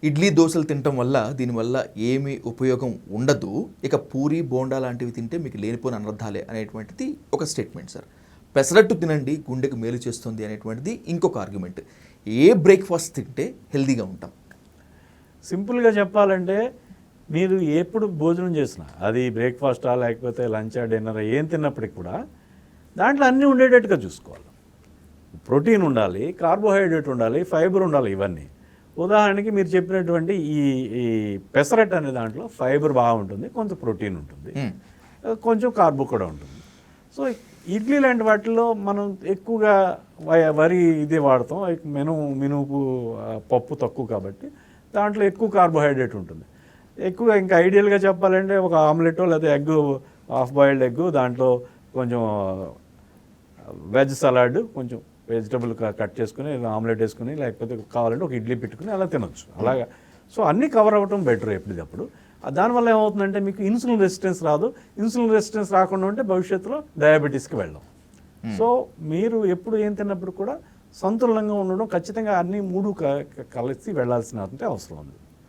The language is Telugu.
ఇడ్లీ దోశలు తినటం వల్ల దీనివల్ల ఏమీ ఉపయోగం ఉండదు, ఇక పూరి బోండా లాంటివి తింటే మీకు లేనిపోని అనర్థాలే అనేటువంటిది ఒక స్టేట్మెంట్ సార్. పెసరట్టు తినండి గుండెకు మేలు చేస్తుంది అనేటువంటిది ఇంకొక ఆర్గ్యుమెంట్. ఏ బ్రేక్ఫాస్ట్ తింటే హెల్దీగా ఉంటాం? సింపుల్గా చెప్పాలంటే మీరు ఎప్పుడు భోజనం చేసినా అది బ్రేక్ఫాస్టా లేకపోతే లంచా డిన్నర్ ఏం తిన్నప్పటికి కూడా దాంట్లో అన్నీ ఉండేటట్టుగా చూసుకోవాలి. ప్రోటీన్ ఉండాలి, కార్బోహైడ్రేట్ ఉండాలి, ఫైబర్ ఉండాలి. ఇవన్నీ ఉదాహరణకి మీరు చెప్పినటువంటి ఈ ఈ పెసరట్ అనే దాంట్లో ఫైబర్ బాగా ఉంటుంది, కొంచెం ప్రోటీన్ ఉంటుంది, కొంచెం కార్బో కూడా ఉంటుంది. సో ఇడ్లీ లాంటి వాటిలో మనం ఎక్కువగా వరి ఇదే వాడతాం, మినుపు పప్పు తక్కువ కాబట్టి దాంట్లో ఎక్కువ కార్బోహైడ్రేట్ ఉంటుంది. ఎక్కువగా ఇంకా ఐడియల్గా చెప్పాలంటే ఒక ఆమ్లెట్ లేదా ఎగ్, హాఫ్ బాయిల్డ్ ఎగ్, దాంట్లో కొంచెం వెజ్ సలాడ్, కొంచెం వెజిటబుల్ కట్ చేసుకుని ఆమ్లెట్ వేసుకుని, లేకపోతే కావాలంటే ఒక ఇడ్లీ పెట్టుకుని అలా తినొచ్చు. అలాగా సో అన్నీ కవర్ అవ్వటం బెటర్ ఎప్పటికప్పుడు. దానివల్ల ఏమవుతుందంటే మీకు ఇన్సులిన్ రెసిస్టెన్స్ రాదు. ఇన్సులిన్ రెసిస్టెన్స్ రాకుండా ఉంటే భవిష్యత్తులో డయాబెటీస్కి వెళ్ళాం. సో మీరు ఎప్పుడు ఏం తిన్నప్పుడు కూడా సంతులనంగా ఉండడం, ఖచ్చితంగా అన్ని మూడు కలిసి వెళ్ళాల్సిన అవసరం ఉంది.